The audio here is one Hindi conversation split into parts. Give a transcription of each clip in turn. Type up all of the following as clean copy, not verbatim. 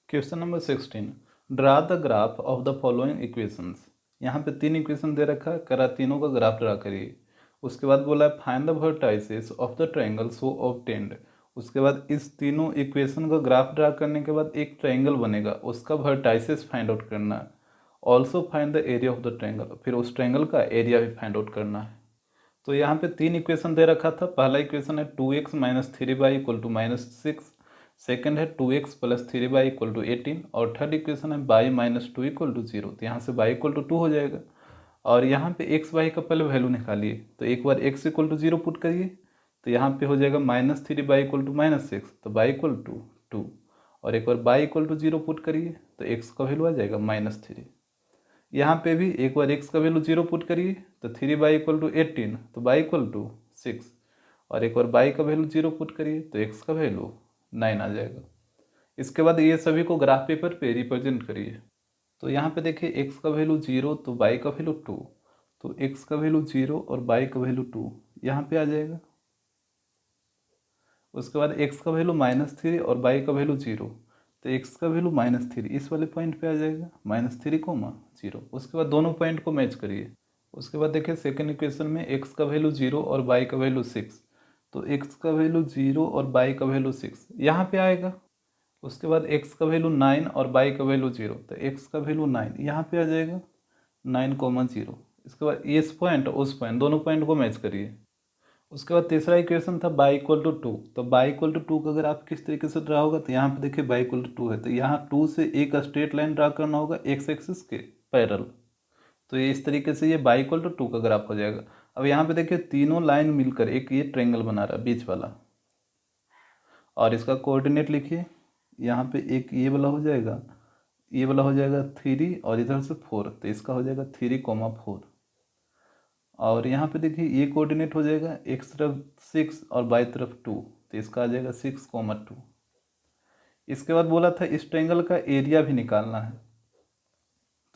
Question number 16, draw the graph of the following equations. यहाँ पे 3 इक्वेशन दे रखा है, करा तीनों का ग्राफ ड्रा करिए। उसके बाद बोला है find the vertices of the triangle so obtained. उसके बाद इस तीनों इक्वेशन का ग्राफ ड्रा करने के बाद एक ट्रायंगल बनेगा, उसका वर्टाइसेस फाइंड आउट करना है। Also find the area of the triangle, फिर उस ट्रायंगल का एरिया भी फाइंड आउट करना है। तो यहाँ पे 3 इक्वेशन दे रखा था। पहला इक्वेशन है 2x minus 3y equal to -6, second है 2x plus 3y equal to 18 और थर्ड इक्वेशन है y माइनस 2 इक्वल टू 0। तो यहाँ से y इक्वल टू 2 हो जाएगा और यहाँ पे x y का पहले वैल्यू निकालिए। तो एक बार x इक्वल टू 0 पुट करिए तो यहाँ पे हो जाएगा -3y इक्वल टू -6, तो y इक्वल टू 2 और एक बार y इक्वल टू 0 पुट करिए तो x का वैल्यू आ जाएगा -3। यहाँ पे भी एक बार x का वैल्यू 0 पुट करिए तो 3y इक्वल टू 18, तो y इक्वल टू 6 और एक बार y का वैल्यू 0 पुट करिए तो x का वैल्यू 9 आ जाएगा। इसके बाद ये सभी को ग्राफ पेपर पे रिप्रेजेंट करिए। तो यहाँ पे देखिए x का वैल्यू 0 तो y का वैल्यू 2, तो x का वैल्यू 0 और y का वैल्यू 2 यहाँ पे आ जाएगा। उसके बाद x का वैल्यू -3 और y का वैल्यू 0, तो x का वैल्यू -3 इस वाले पॉइंट पे आ जाएगा, -3, 0। उसके बाद दोनों पॉइंट को मैच करिए। उसके बाद देखिए सेकेंड इक्वेशन में x का वैल्यू 0 और y का वैल्यू 6, तो x का वैल्यू 0 और y का वैल्यू 6 यहाँ पे आएगा। उसके बाद x का वैल्यू 9 और y का वैल्यू 0, तो x का वैल्यू 9 यहाँ पे आ जाएगा, 9, 0। इसके बाद इस पॉइंट उस पॉइंट दोनों पॉइंट को मैच करिए। उसके बाद तीसरा इक्वेशन था y इक्वल टू 2, तो y इक्वल टू 2 का अगर आप किस तरीके से ड्रा होगा तो यहाँ पे देखिए y इक्वल टू 2 है, तो यहाँ 2 से एक स्ट्रेट लाइन ड्रा करना होगा x एक्सिस के पैरेलल। तो ये इस तरीके से ये y इक्वल टू 2 का ग्राफ हो जाएगा। अब यहाँ पे देखिए तीनों लाइन मिलकर एक ये ट्रायंगल बना रहा है बीच वाला, और इसका कोऑर्डिनेट लिखिए। यहाँ पे एक ये वाला हो जाएगा, ये वाला हो जाएगा 3 और इधर से 4, तो इसका हो जाएगा 3, 4। और यहाँ पे देखिए ये कोऑर्डिनेट हो जाएगा x तरफ 6 और y तरफ 2, तो इसका आ जाएगा 6, 2। इसके बाद बोला था इस ट्रायंगल का एरिया भी निकालना है।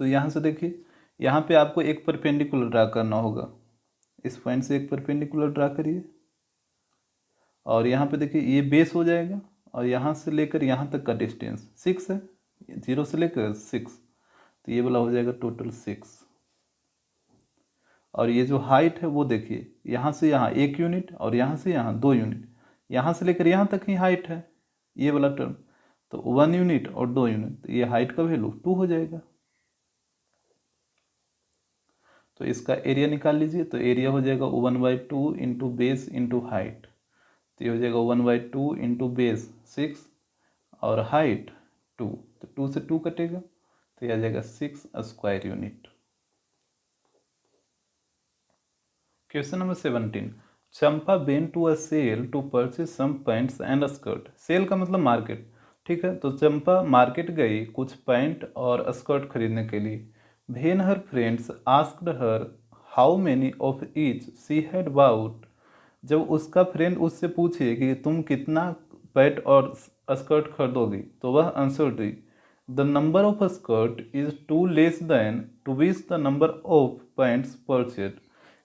तो यहाँ से देखिए यहाँ पे आपको एक परपेंडिकुलर ड्रा करना होगा, इस पॉइंट से एक परपेंडिकुलर ड्रा करिए। और यहाँ पे देखिए ये बेस हो जाएगा और यहाँ से लेकर यहाँ तक का डिस्टेंस 6 है, 0 से लेकर 6, तो ये वाला हो जाएगा टोटल 6। और ये जो हाइट है वो देखिए यहाँ से यहाँ 1 यूनिट और यहाँ से यहाँ 2 यूनिट, यहाँ से लेकर यहाँ तक ही हाइट है ये वाला टर्म, तो 1 यूनिट और 2 यूनिट, तो ये हाइट का वैल्यू 2 हो जाएगा। तो इसका एरिया निकाल लीजिए, तो एरिया हो जाएगा 1/2 इंटू बेस इंटू हाइट, तो ये हो जाएगा 1/2 इंटू बेस 6 और हाइट 2, तो 2 से 2 कटेगा तो ये आ जाएगा 6 square unit. Question number 17, Champa went to a sale to purchase some pants and skirt. Sale का मतलब मार्केट, ठीक है। तो चंपा मार्केट गई कुछ पैंट और स्कर्ट खरीदने के लिए। When her friends asked her how many of each she had bought, जब उसका फ्रेंड उससे पूछे कि तुम कितना पैंट और स्कर्ट खरीदोगी, तो वह आंसर दी the number of skirt is 2 less than twice the number of pants purchase.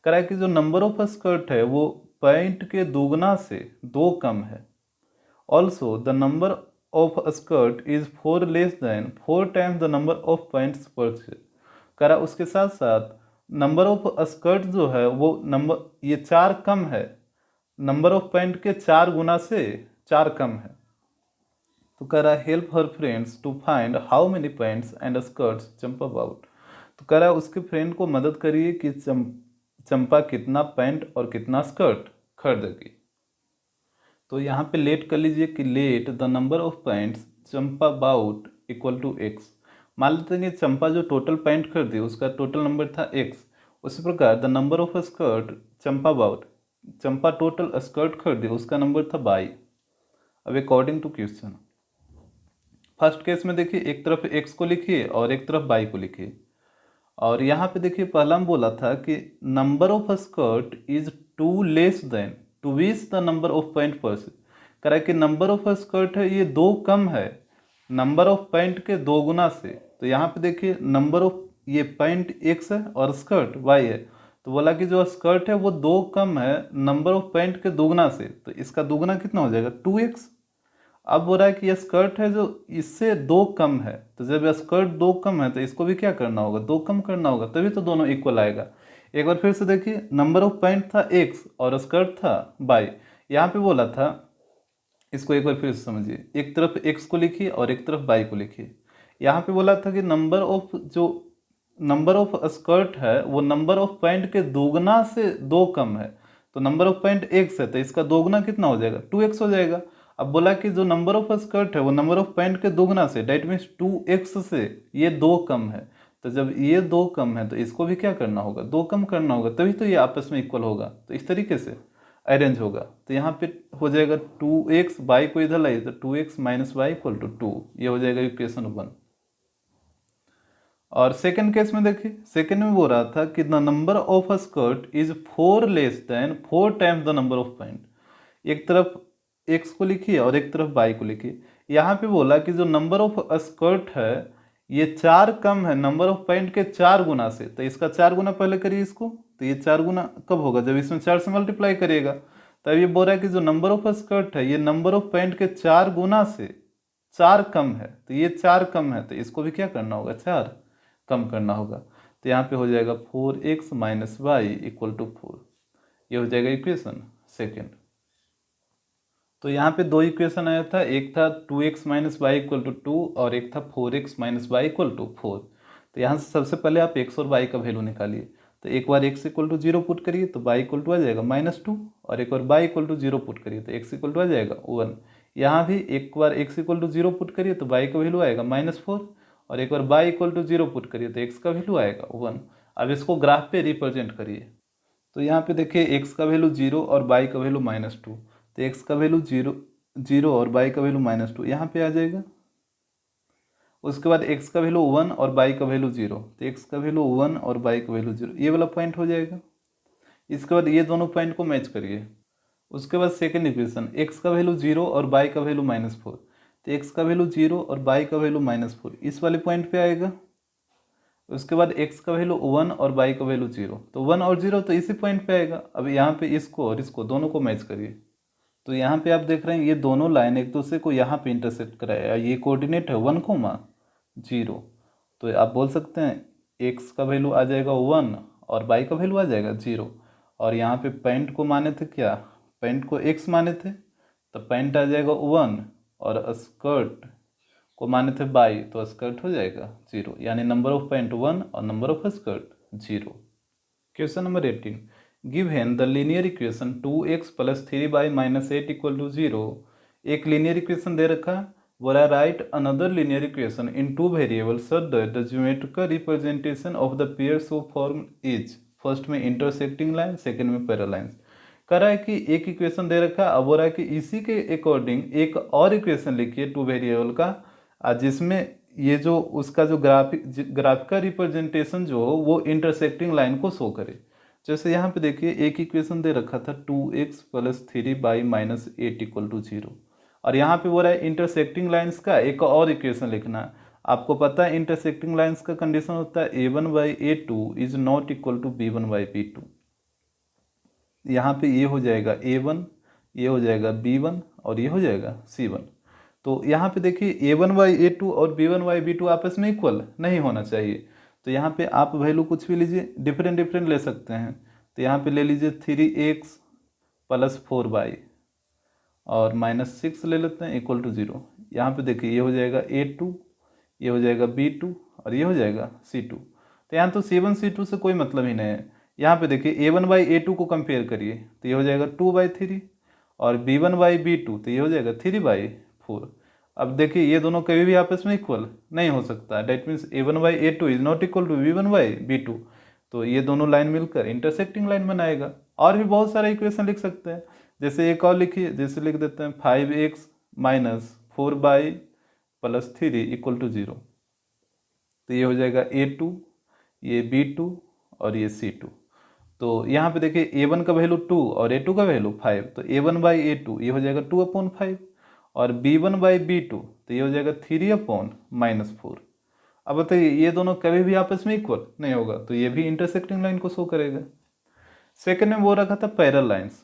करा कि जो नंबर ऑफ स्कर्ट है वो पैंट के दोगुना से 2 कम है। Also the number of skirt is 4 less than 4 times the number of pants purchase. करा उसके साथ साथ नंबर ऑफ स्कर्ट जो है वो नंबर ये 4 कम है, नंबर ऑफ पैंट के 4 गुना से 4 कम है। तो कह रहा है help her friends to find how many pants and skirts Champa bought. तो कह रहा है उसके फ्रेंड को मदद करिए कि चंपा कितना पैंट और कितना स्कर्ट खरीदेगी। तो यहाँ पे लेट कर लीजिए कि let the number of pants Champa bought equal to x. मान लेते हैं कि चंपा जो टोटल पैंट खरीदी उसका टोटल नंबर था x, उसी प्रकार the number of skirt Champa bought, Champa total skirt खरीदी उसका नंबर था y। अब according to question, first case में देखिए एक तरफ x को लिखिए और एक तरफ y को लिखिए। और यहाँ पे देखिए पहला में बोला था कि number of skirt is 2 less than twice the number of pant purchase. कह कि नंबर ऑफ स्कर्ट है ये 2 कम है नंबर ऑफ पैंट के 2 गुना से। तो यहाँ पे देखिए नंबर ऑफ ये पैंट x है और स्कर्ट y है, तो बोला कि जो स्कर्ट है वो 2 कम है नंबर ऑफ पैंट के दोगुना से, तो इसका दोगुना कितना हो जाएगा 2x। अब बोल रहा है कि ये स्कर्ट है जो इससे 2 कम है, तो जब स्कर्ट 2 कम है तो इसको भी क्या करना होगा, 2 कम करना होगा, तभी तो दोनों इक्वल आएगा। एक बार फिर से देखिए, नंबर ऑफ पॉइंट था x और स्कर्ट था y। यहाँ पे बोला था, इसको एक बार फिर से समझिए, एक तरफ x को लिखिए और एक तरफ y को लिखिए। यहाँ पे बोला था कि नंबर ऑफ स्कर्ट है वो नंबर ऑफ पॉइंट के दोगुना से 2 कम है। तो नंबर ऑफ पॉइंट x है तो इसका दोगुना कितना हो जाएगा, 2x हो जाएगा। अब बोला कि जो नंबर ऑफ स्कर्ट है वो नंबर ऑफ पॉइंट के दोगुना से, डेट मीन्स 2x से ये 2 कम है। तो जब ये 2 कम है तो इसको भी क्या करना होगा, 2 कम करना होगा, तभी तो ये आपस में इक्वल होगा। तो इस तरीके से अरेंज होगा। तो यहाँ पे हो जाएगा 2x, y को इधर लाइए तो 2x minus Y equal to 2, ये हो जाएगा इक्वेशन 1। और सेकंड केस में देखिए, सेकंड में बोल रहा था कि the number of a skirt is 4 less than 4 times the number of point. एक तरफ x को लिखिए और एक तरफ y को लिखिए। यहाँ पे बोला कि जो नंबर ऑफ स्कर्ट है ये 4 कम है नंबर ऑफ पॉइंट के 4 गुना से, तो इसका 4 गुना पहले करिए इसको। तो ये 4 गुना कब होगा, जब इसमें 4 से मल्टीप्लाई करिएगा। तब ये बोल रहा है कि जो नंबर ऑफ स्कर्ट है ये नंबर ऑफ पॉइंट के 4 गुना से 4 कम है, तो ये 4 कम है तो इसको भी क्या करना होगा, 4 कम करना होगा। तो यहाँ पे हो जाएगा 4x minus Y equal to 4, ये हो जाएगा इक्वेशन सेकेंड। तो यहाँ पे 2 इक्वेशन आया था, एक था 2x minus Y equal to 2 और एक था 4x minus Y equal to 4। तो यहाँ से सबसे पहले आप x और y का वैल्यू निकालिए। तो एक बार x इक्वल टू 0 पुट करिए तो y इक्वल टू आ जाएगा -2, और एक बार y इक्वल टू 0 पुट करिए तो x इक्वल टू आ जाएगा 1। यहाँ भी एक बार x इक्वल टू 0 पुट करिए तो y का वैल्यू आएगा -4, और एक बार y इक्वल टू 0 पुट करिए तो x का वैल्यू आएगा 1। अब इसको ग्राफ पे रिप्रेजेंट करिए। तो यहाँ पे देखिए x का वैल्यू 0 और y का वैल्यू -2, तो x का वैल्यू 0 और y का वैल्यू -2 यहाँ पे आ जाएगा। उसके बाद x का वैल्यू 1 और y का वैल्यू 0, तो x का वैल्यू 1 और y का वैल्यू 0, ये वाला पॉइंट हो जाएगा। इसके बाद ये दोनों पॉइंट को मैच करिए। उसके बाद सेकेंड इक्वेशन, x का वैल्यू 0 और y का वैल्यू -4, तो x का वैल्यू 0 और y का वैल्यू -4 इस वाले पॉइंट पे आएगा। उसके बाद x का वैल्यू 1 और y का वैल्यू 0, तो 1 और 0 तो इसी पॉइंट पे आएगा। अब यहाँ पे इसको और इसको दोनों को मैच करिए। तो यहाँ पे आप देख रहे हैं ये दोनों लाइन एक दूसरे को यहाँ पे इंटरसेक्ट कराया, ये कोऑर्डिनेट है 1,0। तो आप बोल सकते हैं x का वैल्यू आ जाएगा 1 और y का वैल्यू आ जाएगा 0। और यहाँ पे पैंट को माने थे क्या, पैंट को x माने थे, तो पैंट आ जाएगा 1, और स्कर्ट को माने थे y, तो स्कर्ट हो जाएगा 0, यानी नंबर ऑफ पैंट 1 और number of skirt 0। Question number 18, given the linear equation 2x plus 3y minus 8 equal to 0। एक लीनियर इक्वेशन दे रखा, बोला write another linear equation in 2 variable such that the geometrical representation of the pairs of form is, first में इंटरसेक्टिंग लाइन, सेकंड में पैरेलल लाइंस। कह रहा है कि एक इक्वेशन दे रखा, अब बोल रहा है कि इसी के अकॉर्डिंग एक और इक्वेशन लिखिए 2 वेरिएबल का, जिसमें ये जो उसका जो ग्राफिकल रिप्रेजेंटेशन जो हो वो इंटरसेक्टिंग लाइन को शो करे। जैसे यहाँ पे देखिए एक इक्वेशन दे रखा था 2x plus 3y minus 8 equal to 0, और यहाँ पे बोल रहा है इंटरसेक्टिंग लाइंस का एक और इक्वेशन लिखना है। आपको पता है इंटरसेक्टिंग लाइंस का कंडीशन होता है a1/a2 is not equal to b1/b2। यहाँ पे ये हो जाएगा a1, ये हो जाएगा b1 और ये हो जाएगा c1। तो यहाँ पे देखिए a1/a2 और b1/b2 आपस में इक्वल नहीं होना चाहिए। तो यहाँ पे आप वैल्यू कुछ भी लीजिए, डिफरेंट डिफरेंट ले सकते हैं। तो यहाँ पे ले लीजिए 3x प्लस 4y और -6 ले लेते हैं इक्वल टू 0। यहाँ पे देखिए ये हो जाएगा a2, ये हो जाएगा b2 और ये हो जाएगा c2। तो यहाँ तो c1 c2 से कोई मतलब ही नहीं है। यहाँ पे देखिए a1/a2 को कंपेयर करिए तो ये हो जाएगा 2/3, और b1/b2 तो ये हो जाएगा 3/4। अब देखिए ये दोनों कभी भी आपस में इक्वल नहीं हो सकता, that means a1/a2 is not equal to b1/b2। तो ये दोनों लाइन मिलकर इंटरसेक्टिंग लाइन बनाएगा। और भी बहुत सारे इक्वेशन लिख सकते हैं, जैसे एक और लिखिए, जैसे लिख देते हैं 5x minus 4y plus 3 equal to 0। तो ये हो जाएगा a2, ये b2 और ये c2। तो यहाँ पे देखिए a1 का वैल्यू 2 और a2 का वैल्यू 5, तो a1/a2 ये हो जाएगा 2/5, और b1/b2 तो ये हो जाएगा 3/-4। अब बताइए ये दोनों कभी भी आपस में इक्वल नहीं होगा, तो ये भी इंटरसेक्टिंग लाइन को शो करेगा। सेकंड में वो रखा था पैरेलल लाइंस।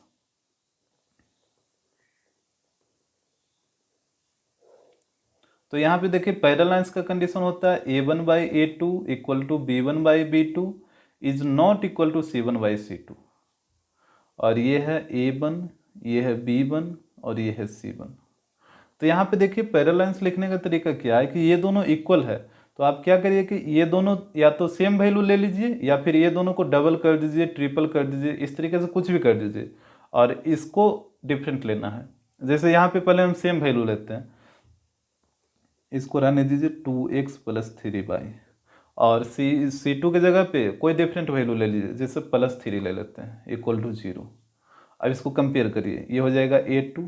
तो यहाँ पे देखिए पैरेलल लाइंस का कंडीशन होता है A1/A2 equal to B1/B2 is not equal to C1/C2, और ये है A1, ये है B1 और ये है C1। तो यहाँ पे देखिए पैरेलल लाइंस लिखने का तरीका क्या है कि ये दोनों इक्वल है, तो आप क्या करिए कि ये दोनों या तो सेम वैल्यू ले लीजिए या फिर ये दोनों को डबल कर दीजिए, ट्रिपल कर दीजिए, इस तरीके से कुछ भी कर दीजिए, और इसको डिफरेंट लेना है। जैसे यहाँ पे पहले हम सेम वैल्यू लेते हैं, इसको रहने दीजिए 2x + 3y, और C2 की जगह पे कोई डिफरेंट वैल्यू ले लीजिए, जैसे +3 ले लेते हैं इक्वल टू 0। अब इसको कंपेयर करिए, ये हो जाएगा A2,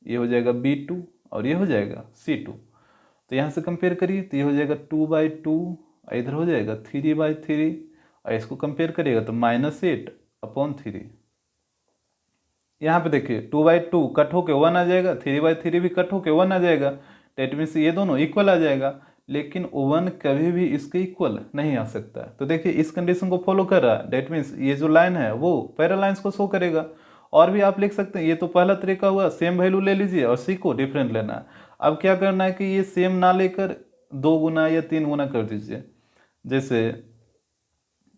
ये हो जाएगा B2 और ये हो जाएगा C2। तो यहाँ से कंपेयर करिए तो ये हो जाएगा 2/2, इधर हो जाएगा 3/3, और इसको कंपेयर करिएगा तो -8/3। यहाँ पे देखिए 2/2 कट होके 1 आ जाएगा, 3/3 भी कट होके 1 आ जाएगा, डेट मीन्स ये दोनों इक्वल आ जाएगा, लेकिन 1 कभी भी इसके इक्वल नहीं आ सकता। तो देखिए इस कंडीशन को फॉलो कर रहा है, डेट मीन्स ये जो लाइन है वो पैरेलल लाइंस को शो करेगा। और भी आप लिख सकते हैं, ये तो पहला तरीका हुआ, सेम वैल्यू ले लीजिए और सी को डिफरेंट लेना है। अब क्या करना है कि ये सेम ना लेकर 2 गुना या 3 गुना कर दीजिए। जैसे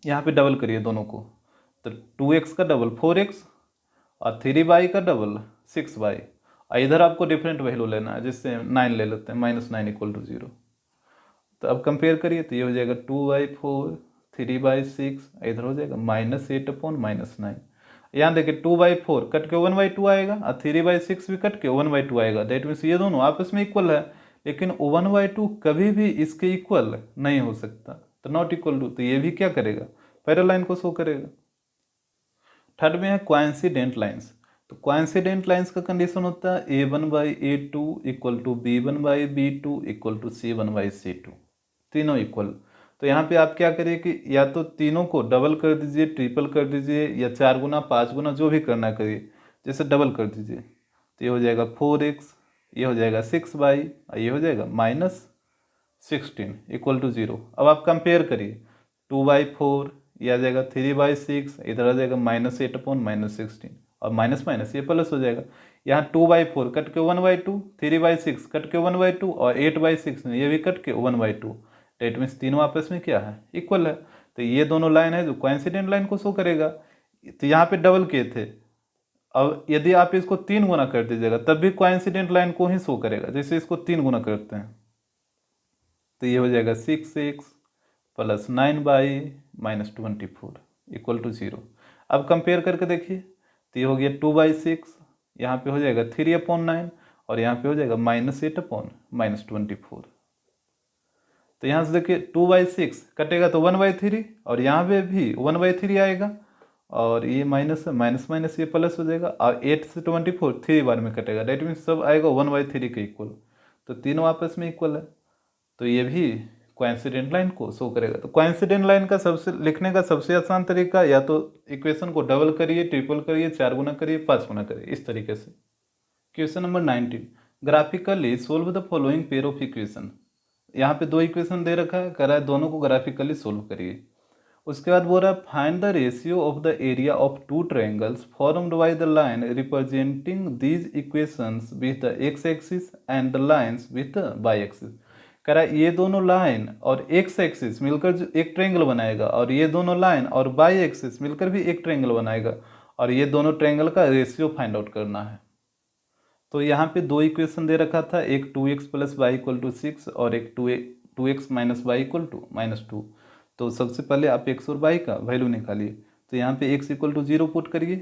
यहाँ पे डबल करिए दोनों को, तो 2x का डबल 4x और 3y का डबल 6y, और इधर आपको डिफरेंट वैल्यू लेना है, जिससे 9 ले लेते हैं, -9 = 0। तो अब कंपेयर करिए तो ये हो जाएगा 2/4, 3/6, इधर हो जाएगा -8/-9। यहाँ देखिए 2/4 कट के 1/2 आएगा और 3/6 भी कट के 1/2 आएगा, डेट मीन्स ये दोनों आपस में इक्वल है, लेकिन 1/2 कभी भी इसके इक्वल नहीं हो सकता, तो नॉट इक्वल टू, तो ये भी क्या करेगा, पैरेलल लाइन को शो करेगा। थर्ड में है कोइंसिडेंट लाइंस। तो कोइंसिडेंट लाइंस का कंडीशन होता है A1/A2 equal to B1/B2 equal to C1/C2, तीनों इक्वल। तो यहाँ पे आप क्या करिए कि या तो तीनों को डबल कर दीजिए, ट्रिपल कर दीजिए, या 4 गुना 5 गुना जो भी करना करिए, जैसे डबल कर दीजिए तो ये हो जाएगा 4x, ये हो जाएगा 6y, और ये हो जाएगा -16 इक्वल टू 0। अब आप कंपेयर करिए, 2/4 ये आ जाएगा 3/6, इधर आ जाएगा -8/-16, और माइनस माइनस ये प्लस हो जाएगा। यहाँ 2/4 कट के 1/2, 3/6 कट के 1/2, और 8/6 ये भी कट के 1/2, डेट मीन्स तीनों आपस में क्या है, इक्वल है। तो ये दोनों लाइन है जो कोइंसिडेंट लाइन को शो करेगा। तो यहाँ पे डबल किए थे, अब यदि आप इसको 3 गुना कर दीजिएगा तब भी कोइंसिडेंट लाइन को ही शो करेगा। जैसे इसको 3 गुना करते हैं तो ये हो जाएगा 6x + 9y -24 इक्वल टू 0। अब कंपेयर करके देखिए तो ये हो गया 2/6, यहाँ पे हो जाएगा 3/9, और यहाँ पे हो जाएगा -8/-24। तो यहाँ से देखिए 2/6 कटेगा तो 1/3, और यहाँ पे भी 1/3 आएगा, और ये माइनस माइनस माइनस ये प्लस हो जाएगा, और 8 से 24 3 बार में कटेगा, डेट मीन्स सब आएगा 1/3 के इक्वल। तो तीनों आपस में इक्वल है, तो ये भी कोइंसिडेंट लाइन को शो करेगा। तो कोइंसिडेंट लाइन का सबसे लिखने का सबसे आसान तरीका, या तो इक्वेशन को डबल करिए, ट्रिपल करिए, 4 गुना करिए, 5 गुना करिए, इस तरीके से। Question number 19, graphically solve the following pair of equation. यहाँ पे 2 इक्वेशन दे रखा है, कह रहा है दोनों को ग्राफिकली सोल्व करिए। उसके बाद बोल रहा है find the ratio of the area of 2 triangles formed by the line representing these equations with the x axis and the lines with the y axis. कह रहा है ये दोनों लाइन और एक्स एक्सिस मिलकर जो एक ट्रायंगल बनाएगा, और ये दोनों लाइन और वाई एक्सिस मिलकर भी एक ट्रायंगल बनाएगा, और ये दोनों ट्रायंगल का रेशियो फाइंड आउट करना है। तो यहाँ पे 2 इक्वेशन दे रखा था, एक 2x + y = 6 और एक 2x - y = -2। तो सबसे पहले आप x और y का वैल्यू निकालिए। तो यहाँ पे x = 0 पुट करिए,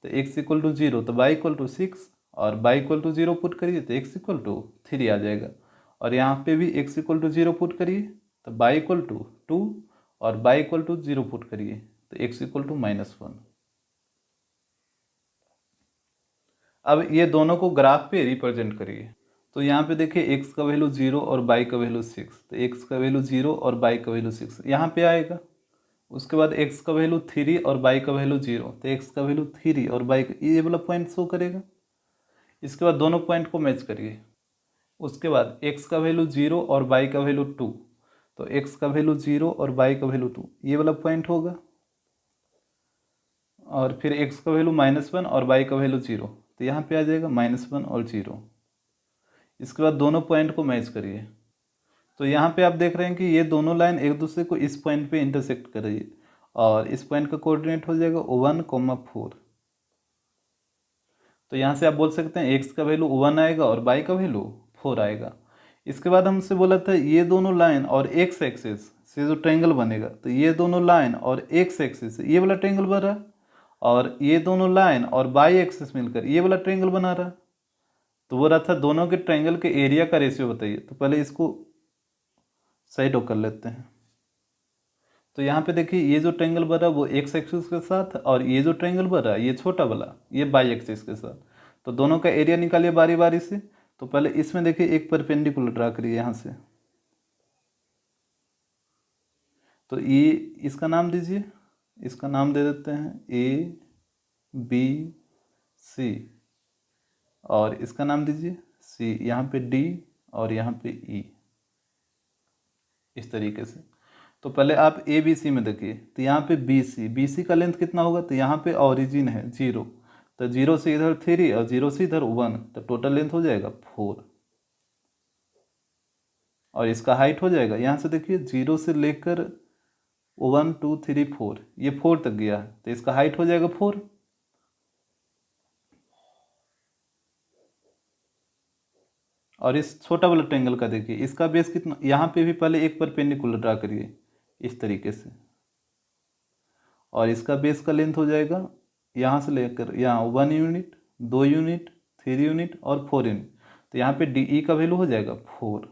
तो x = 0, तो y = 6, और y = 0 पुट करिए तो x = 3 आ जाएगा। और यहाँ पे भी x = 0 पुट करिए तो y = 2, और y = 0 पुट करिए तो x = -1। अब ये दोनों को ग्राफ पे रिप्रेजेंट करिए। तो यहाँ पे देखिए x का वैल्यू 0 और y का वैल्यू 6, तो x का वैल्यू 0 और y का वैल्यू 6 यहाँ पे आएगा। उसके बाद x का वैल्यू 3 और y का वैल्यू 0, तो x का वैल्यू 3 और y का ये वाला पॉइंट शो करेगा। इसके बाद दोनों पॉइंट को मैच करिए। उसके बाद x का वैल्यू 0 और y का वैल्यू 2, तो x का वैल्यू 0 और y का वैल्यू 2 ये वाला पॉइंट होगा। और फिर x का वैल्यू -1 और y का वैल्यू 0, तो यहाँ पे आ जाएगा -1 और 0। इसके बाद दोनों पॉइंट को मैच करिए। तो यहाँ पे आप देख रहे हैं कि ये दोनों लाइन एक दूसरे को इस पॉइंट पे इंटरसेक्ट कर रही है और इस पॉइंट का कोऑर्डिनेट हो जाएगा 1,4। तो यहाँ से आप बोल सकते हैं x का वैल्यू 1 आएगा और y का वैल्यू 4 आएगा। इसके बाद हमसे बोला था ये दोनों लाइन और x एक्सिस से जो ट्रायंगल बनेगा, तो ये दोनों लाइन और x एक्सिस से ये वाला ट्रायंगल बन रहा है और ये दोनों लाइन और y एक्सिस मिलकर ये वाला ट्रायंगल बना रहा है। तो वो रहा था दोनों के ट्रायंगल के एरिया का रेशियो बताइए। तो पहले इसको साइड कर लेते हैं। तो यहाँ पे देखिए ये जो ट्रायंगल बन रहा है वो x एक्सिस के साथ और ये जो ट्रायंगल बन रहा है ये छोटा वाला ये y एक्सिस के साथ। तो दोनों का एरिया निकालिए बारी बारी से। तो पहले इसमें देखिए एक परपेंडिकुलर ड्रा करिए यहाँ से। तो ये इसका नाम दीजिए, इसका नाम दे देते हैं ABC और इसका नाम दीजिए C, यहाँ पे D और यहाँ पे E, इस तरीके से। तो पहले आप ABC में देखिए, तो यहाँ पे BC का लेंथ कितना होगा, तो यहाँ पे ओरिजिन है 0, तो 0 से इधर 3 और 0 से इधर 1, तो टोटल लेंथ हो जाएगा 4 और इसका हाइट हो जाएगा यहाँ से देखिए 0 से लेकर 1 2 3 4 ये 4 तक गया है, तो इसका हाइट हो जाएगा 4। और इस छोटा वाला ट्रायंगल का देखिए इसका बेस कितना, यहाँ पे भी पहले एक परपेंडिकुलर ड्रा करिए इस तरीके से और इसका बेस का लेंथ हो जाएगा यहाँ से लेकर यहाँ 1 यूनिट 2 यूनिट 3 यूनिट और 4 यूनिट। तो यहाँ पे DE का वैल्यू हो जाएगा 4।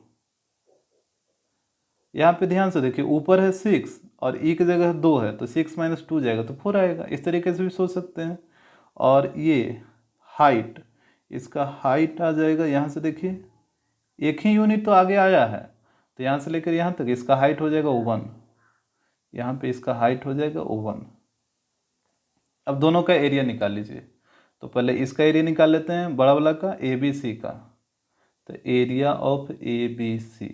यहाँ पे ध्यान से देखिए ऊपर है 6 और E की जगह 2 है, तो 6 माइनस 2 जाएगा तो 4 आएगा। इस तरीके से भी सोच सकते हैं। और ये हाइट, इसका हाइट आ जाएगा यहाँ से देखिए एक ही यूनिट तो आगे आया है, तो यहाँ से लेकर यहाँ तक इसका हाइट हो जाएगा 1, यहाँ पे इसका हाइट हो जाएगा 1। अब दोनों का एरिया निकाल लीजिए। तो पहले इसका एरिया निकाल लेते हैं बड़ा वाला का ABC का, तो एरिया ऑफ ABC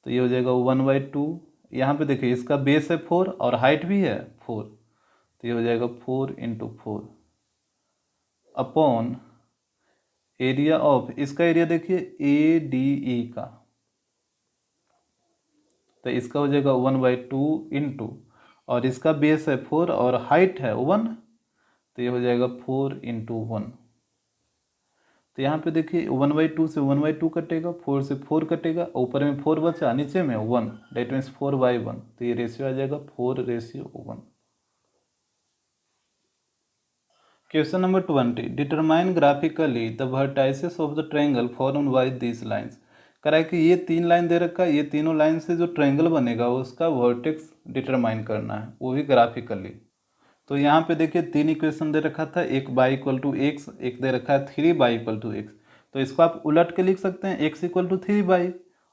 तो ये हो जाएगा 1/2। यहाँ पे देखिए इसका बेस है 4 और हाइट भी है 4, तो ये हो जाएगा 4 × 4 अपॉन एरिया ऑफ, इसका एरिया देखिए ADE का, तो इसका हो जाएगा 1/2 इंटू, और इसका बेस है 4 और हाइट है 1, तो ये हो जाएगा 4 × 1। तो यहाँ पे देखिए 1/2 से 1/2 कटेगा, 4 से 4 कटेगा, ऊपर में 4 बचा, नीचे में 1, डेट मीन्स 4/1, तो ये रेशियो आ जाएगा 4:1। Question number 20, determine graphically the vertices of the triangle formed by these lines. कह रहा है कि ये 3 लाइन दे रखा है, ये तीनों लाइन से जो ट्रायंगल बनेगा उसका वर्टेक्स डिटरमाइन करना है, वो भी ग्राफिकली। तो यहाँ पे देखिए 3 इक्वेशन दे रखा था, एक y = x, एक दे रखा है 3y = x। तो इसको आप उलट के लिख सकते हैं x = 3y,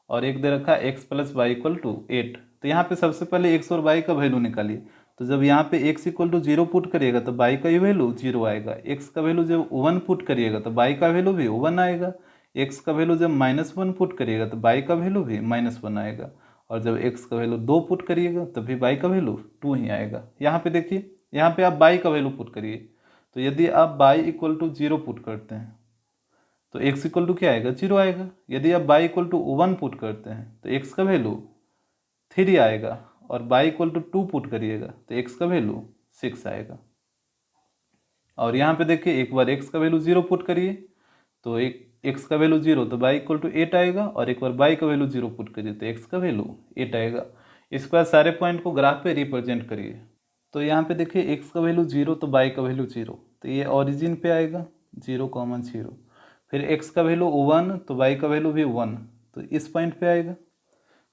और एक दे रखा है x + y = 8। तो यहाँ पे सबसे पहले x और y का वैल्यू निकालिए। तो जब यहाँ पे x = 0 पुट करिएगा तो y का ही वैल्यू 0 आएगा, x का वैल्यू जब 1 पुट करिएगा तो y का वैल्यू भी 1 आएगा, x का वैल्यू जब -1 पुट करिएगा तो y का वैल्यू भी -1 आएगा, और जब x का वैल्यू 2 पुट करिएगा तब भी y का वैल्यू 2 ही आएगा। यहाँ पे देखिए, यहाँ पे आप y का वैल्यू पुट करिए। तो यदि आप y = 0 पुट करते हैं तो x = क्या आएगा, 0 आएगा। यदि आप y = 1 पुट करते हैं तो x का वैल्यू 3 आएगा, और y = 2 पुट करिएगा तो x का वैल्यू 6 आएगा। और यहाँ पे देखिए एक बार x का वैल्यू 0 पुट करिए तो एक x का वैल्यू 0 तो y = 8 आएगा, और एक बार y का वैल्यू 0 पुट करिए तो x का वैल्यू 8 आएगा। इसके बाद सारे पॉइंट को ग्राफ पे रिप्रेजेंट करिए। तो यहाँ पे देखिए x का वैल्यू 0 तो y का वैल्यू 0, तो ये ओरिजिन पे आएगा 0, 0। फिर x का वैल्यू 1 तो y का वैल्यू भी 1, तो इस पॉइंट पे आएगा।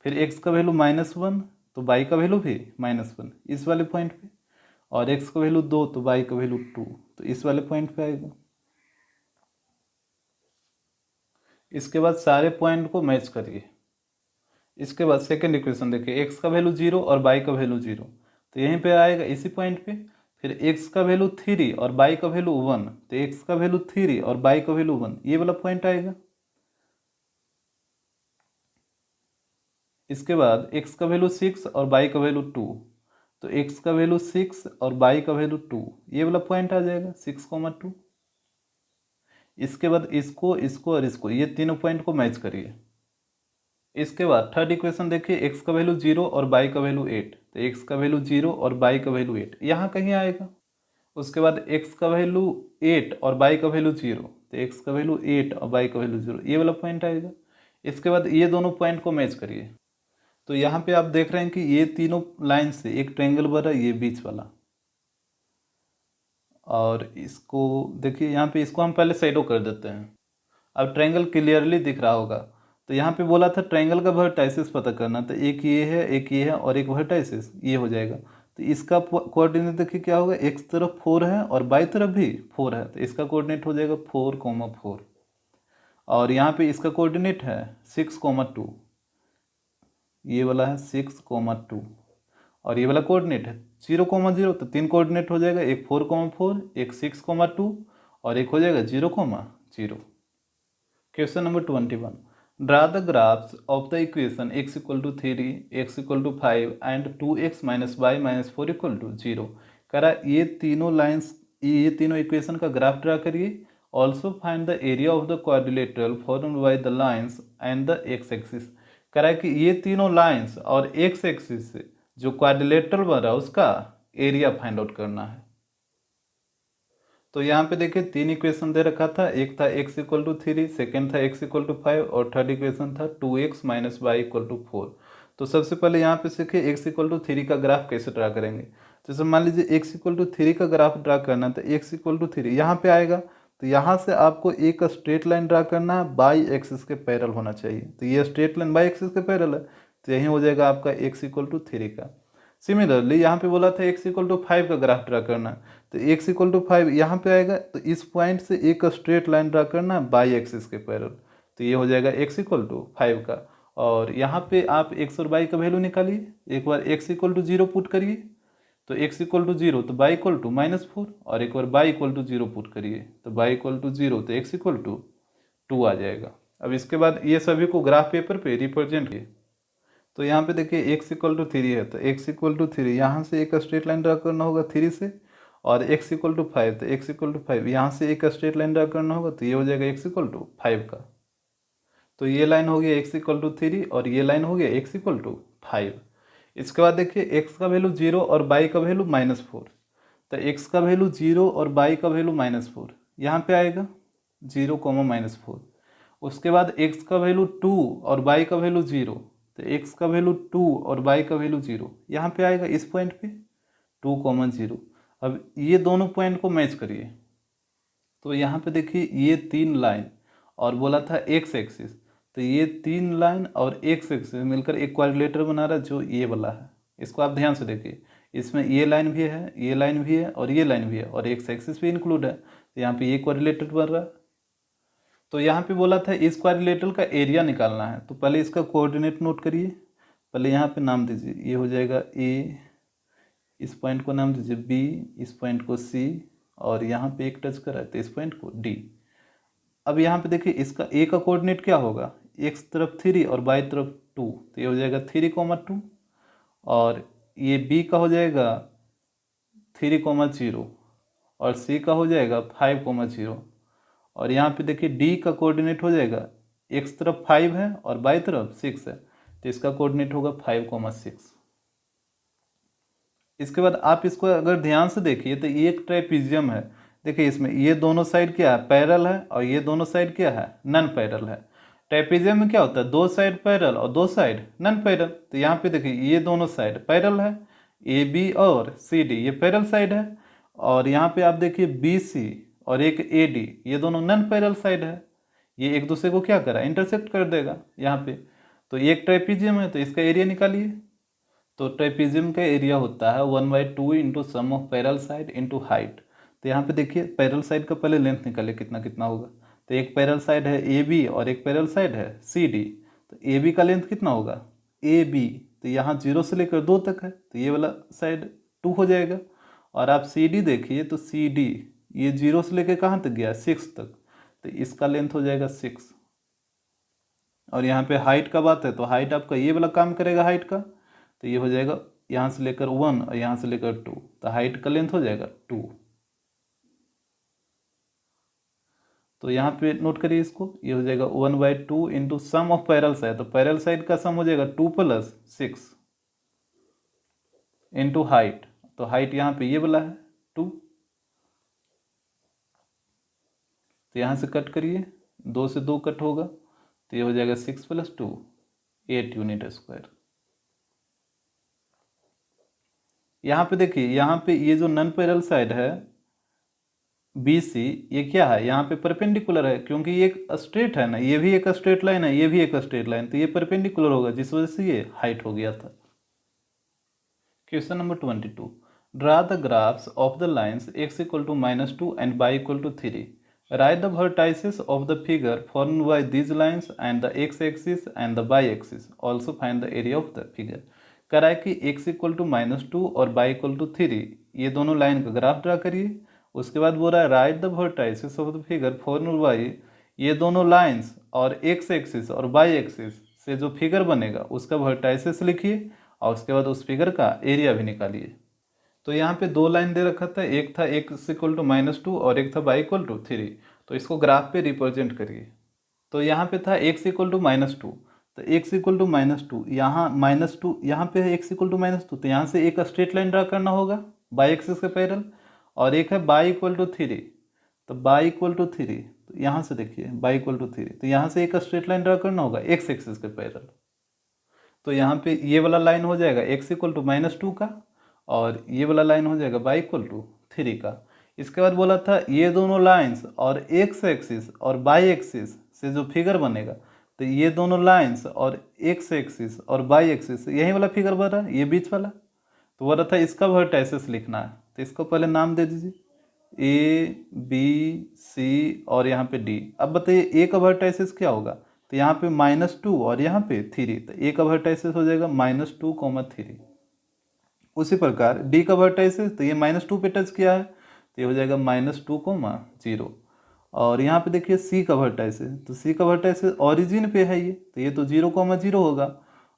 फिर x का वैल्यू -1 तो y का वैल्यू भी -1 इस वाले पॉइंट पे, और x का वैल्यू 2 तो y का वैल्यू 2 तो इस वाले पॉइंट पे आएगा। इसके बाद सारे पॉइंट को मैच करिए। इसके बाद सेकेंड इक्वेशन देखिए, x का वैल्यू 0 और y का वैल्यू 0, तो यहीं पे आएगा इसी पॉइंट पे। फिर x का वैल्यू 3 और y का वैल्यू 1, तो x का वैल्यू 3 और y का वैल्यू 1 ये वाला पॉइंट आएगा। इसके बाद x का वैल्यू 6 और y का वैल्यू 2, तो x का वैल्यू 6 और y का वैल्यू 2 ये वाला पॉइंट आ जाएगा 6, 2। इसके बाद इसको इसको और इसको, ये तीनों पॉइंट को मैच करिए। इसके बाद थर्ड इक्वेशन देखिए, एक्स का वैल्यू 0 और बाई का वैल्यू 8, तो एक्स का वैल्यू 0 और बाई का वैल्यू 8 यहाँ कहीं आएगा। उसके बाद एक्स का वैल्यू 8 और बाई का वैल्यू 0, तो एक्स का वैल्यू 8 और बाई का वैल्यू 0, ये वाला पॉइंट आएगा। इसके बाद ये दोनों पॉइंट को मैच करिए। तो यहाँ पे आप देख रहे हैं कि ये तीनों लाइन से एक ट्रायंगल बन रहा है, ये बीच वाला। और इसको देखिए, यहाँ पे इसको हम पहले शैडो कर देते हैं। अब ट्रायंगल क्लियरली दिख रहा होगा। तो यहाँ पे बोला था ट्रायंगल का वर्टाइसिस पता करना, तो एक ये है, एक ये है और एक वर्टाइसिस, ये हो जाएगा। तो इसका कोऑर्डिनेट देखिए क्या होगा, एक्स तरफ 4 है और बाई तरफ भी 4 है, तो इसका कोऑर्डिनेट हो जाएगा 4,4। और यहाँ पे इसका कोऑर्डिनेट है 6,2, ये वाला है 6,2। और ये वाला कोऑर्डिनेट है 0,0, तो 3 कोऑर्डिनेट हो जाएगा, एक 4,4, एक 6,2 और एक हो जाएगा 0,0। Question number 21, draw the graphs of the equation x = 3, x = 5 and 2x - y - 4 = 0। करा ये तीनों लाइंस, ये तीनों इक्वेशन का ग्राफ ड्रा करिए। Also find the area of the quadrilateral formed by the lines and the x axis. करा कि ये तीनों लाइंस और एक्स एक्सिस से जो क्वाड्रिलेटरल बन रहा है उसका एरिया फाइंड आउट करना है। तो यहाँ पे देखिए 3 इक्वेशन दे रखा था, एक था x = 3, सेकेंड था x = 5 और थर्ड इक्वेशन था 2x - y = 4। तो सबसे पहले यहाँ पे सीखिए x = 3 का ग्राफ कैसे ड्रा करेंगे। जैसे मान लीजिए x = 3 का ग्राफ ड्रा करना है, तो x = 3 यहाँ पे आएगा। तो यहाँ से आपको एक स्ट्रेट लाइन ड्रा करना है, बाई एक्सिस के पैरेलल होना चाहिए। तो ये स्ट्रेट लाइन बाई एक्सिस के पैरेलल है, तो यही हो जाएगा आपका x = 3 का। सिमिलरली यहाँ पे बोला था x = 5 का ग्राफ ड्रा करना, तो x = 5 यहाँ पे आएगा। तो इस पॉइंट से एक स्ट्रेट लाइन ड्रा करना बाई एक्सिस के पैरेलल, तो ये हो जाएगा x = 5 का। और यहाँ पे आप x और y का वैल्यू निकालिए। एक बार x = 0 पुट करिए, तो x = 0 तो y = -4, और एक बार y = 0 पुट करिए, तो y = 0 तो x = 2 आ जाएगा। अब इसके बाद ये सभी को ग्राफ पेपर पे रिप्रेजेंट किए। तो यहाँ पे देखिए x = 3 है, तो x = 3 यहाँ से एक स्ट्रेट लाइन ड्रा करना होगा 3 से, और x = 5, तो x = 5 यहाँ से एक स्ट्रेट लाइन ड्रा करना होगा, तो ये हो जाएगा x = 5 का। तो ये लाइन हो गया x = 3 और ये लाइन हो गया x = 5। इसके बाद देखिए x का वैल्यू 0 और y का वैल्यू -4, तो x का वैल्यू 0 और y का वैल्यू -4 यहाँ पे आएगा 0, -4। उसके बाद x का वैल्यू 2 और y का वैल्यू 0, तो x का वैल्यू 2 और y का वैल्यू 0 यहाँ पे आएगा इस पॉइंट पे 2, 0। अब ये दोनों पॉइंट को मैच करिए। तो यहाँ पे देखिए ये 3 लाइन और बोला था एक्स एक्सिस, तो ये 3 लाइन और एक्स एक्सिस मिलकर एक क्वाड्रिलेटर बना रहा है जो ये वाला है। इसको आप ध्यान से देखिए, इसमें ये लाइन भी है, ये लाइन भी है और ये लाइन भी है और एक्स एक्सिस भी इंक्लूड है, तो यहाँ पे ये क्वाड्रिलेटर बन रहा है। तो यहाँ पे बोला था इस क्वाड्रिलेटरल का एरिया निकालना है, तो पहले इसका कोऑर्डिनेट नोट करिए। पहले यहाँ पे नाम दीजिए, ये हो जाएगा ए, इस पॉइंट को नाम दीजिए बी, इस पॉइंट को सी, और यहाँ पे एक टच करा है तो इस पॉइंट को डी। अब यहाँ पे देखिए इसका ए का कोऑर्डिनेट क्या होगा, एक्स तरफ 3 और बाई तरफ 2, तो ये हो जाएगा 3,2। और ये बी का हो जाएगा 3,0 और सी का हो जाएगा 5,0। और यहाँ पे देखिए डी का कोऑर्डिनेट हो जाएगा, एक्स तरफ 5 है और बाई तरफ 6 है, तो इसका कोऑर्डिनेट होगा 5,6। इसके बाद आप इसको अगर ध्यान से देखिए तो ये एक ट्राइपीजियम है। देखिए इसमें ये दोनों साइड क्या है, पैरेलल है, और ये दोनों साइड क्या है, नॉन पैरेलल है। ट्राइपीजियम में क्या होता है, 2 साइड पैरेलल और 2 साइड नॉन पैरेलल। तो यहाँ पे देखिए ये दोनों साइड पैरेलल है, ए बी और सी डी ये पैरेलल साइड है, और यहाँ पे आप देखिए बी सी और एक ए डी ये दोनों नॉन पैरेलल साइड है। ये एक दूसरे को क्या करा, इंटरसेक्ट कर देगा यहाँ पे। तो ये एक ट्राइपीजियम है, तो इसका एरिया निकालिए। तो ट्राइपीजियम का एरिया होता है 1/2 into sum of parallel side into height. तो यहाँ पे देखिए पैरेलल साइड का पहले लेंथ निकालिए कितना कितना होगा। तो एक पैरेलल साइड है ए बी और एक पैरेलल साइड है सी डी। तो ए बी का लेंथ कितना होगा, ए बी, तो यहाँ 0 से लेकर 2 तक है, तो ये वाला साइड 2 हो जाएगा। और आप सी डी देखिए, तो सी डी ये 0 से लेकर कहाँ तक गया, 6 तक, तो इसका लेंथ हो जाएगा 6। और यहाँ पे हाइट का बात है, तो हाइट आपका ये वाला काम करेगा हाइट का, तो ये हो जाएगा यहाँ से लेकर 1 और यहाँ से लेकर 2, तो हाइट का लेंथ हो जाएगा 2। तो यहाँ पे नोट करिए इसको, ये हो जाएगा 1/2 into sum of parallel side, तो पैरेलल साइड का सम हो जाएगा 2 + 6 इंटू हाइट, तो हाइट यहाँ पे ये वाला है 2, तो यहाँ से कट करिए, 2 से 2 कट होगा, तो ये हो जाएगा 6 + 2 8 यूनिट स्क्वायर। यहाँ पे देखिए, यहाँ पे ये जो नॉन पैरेलल साइड है BC, ये क्या है, यहाँ पे परपेंडिकुलर है, क्योंकि ये एक स्ट्रेट है ना, ये भी एक स्ट्रेट लाइन है, ये भी एक स्ट्रेट लाइन, तो ये परपेंडिकुलर होगा, जिस वजह से ये हाइट हो गया था। Question number 22, draw the graphs of the lines x = -2 and y = 3. Write the vertices of the figure formed by these lines and the x-axis and the y-axis. Also find the area of the figure. कह रहा है कि x = -2 और y = 3, ये दोनों लाइन का ग्राफ ड्रा करिए। उसके बाद बोल रहा है right the vertices of the figure formed by, ये दोनों लाइन्स और x एक्सिस और y एक्सिस से जो फिगर बनेगा उसका वर्टाइसेस लिखिए और उसके बाद उस फिगर का एरिया भी निकालिए। तो यहाँ पे दो लाइन दे रखा था, एक था x = -2 और एक था y = 3, तो इसको ग्राफ पे रिप्रेजेंट करिए। तो यहाँ पे था x = -2, तो x = -2, यहाँ -2, यहाँ पे है x = -2, तो यहाँ से एक स्ट्रेट लाइन ड्रा करना होगा y एक्सिस के पैरेलल, और एक है y = 3, तो y = 3, तो यहाँ से देखिए y = 3, तो यहाँ से एक स्ट्रेट लाइन ड्रा करना होगा x एक्सिस के पैरेलल, तो यहाँ पे ये वाला लाइन हो जाएगा x = -2 का, और ये वाला लाइन हो जाएगा y = 3 का। इसके बाद बोला था ये दोनों लाइंस और x एक्सिस और y एक्सिस से जो फिगर बनेगा, तो ये दोनों लाइंस और x एक्सिस और y एक्सिस, यही वाला फिगर बन रहा है, ये बीच वाला, तो बोला था इसका वर्टाइसेस लिखना है, तो इसको पहले नाम दे दीजिए A B C और यहाँ पे D। अब बताइए A का वर्टाइसेस क्या होगा, तो यहाँ पे -2 और यहाँ पे 3, तो A का वर्टाइसेस हो जाएगा -2, 3। उसी प्रकार D का वर्टाइसेस, तो ये -2 पे टच किया है, तो ये हो जाएगा -2, 0। और यहाँ पे देखिए C का वर्टाइसेस, तो C का वर्टाइसेस ओरिजिन पे है ये, तो ये तो 0, 0 होगा।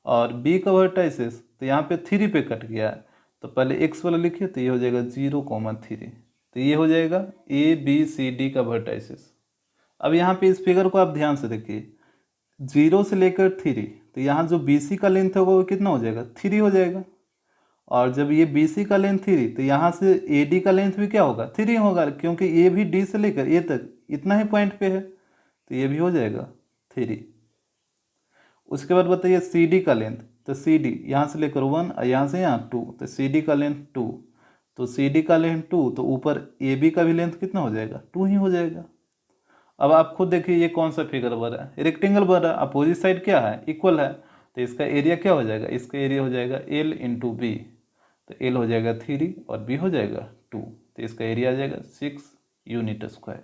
और B का वर्टाइसेस, तो यहाँ पे 3 पे कट गया है, तो पहले x वाला लिखिए, तो ये हो जाएगा 0, 3, तो ये हो जाएगा A B C D का वर्टाइसेस। अब यहाँ पे इस फिगर को आप ध्यान से देखिए, 0 से लेकर 3, तो यहाँ जो BC का लेंथ होगा वो कितना हो जाएगा, 3 हो जाएगा। और जब ये BC का लेंथ 3, तो यहाँ से AD का लेंथ भी क्या होगा, 3 होगा, क्योंकि ये भी D से लेकर A तक इतना ही पॉइंट पे है, तो ये भी हो जाएगा 3। उसके बाद बताइए CD का लेंथ, तो CD यहाँ से लेकर 1 और यहाँ से यहाँ 2, तो CD का लेंथ 2, तो CD का लेंथ 2, तो ऊपर AB का भी लेंथ कितना हो जाएगा, 2 ही हो जाएगा। अब आप खुद देखिए ये कौन सा फिगर बन रहा है, रेक्टेंगल बन रहा है, अपोजिट साइड क्या है, इक्वल है, तो इसका एरिया क्या हो जाएगा, इसका एरिया हो जाएगा L × B, तो L हो जाएगा 3 और B हो जाएगा 2, तो इसका एरिया आ जाएगा 6 यूनिट स्क्वायर।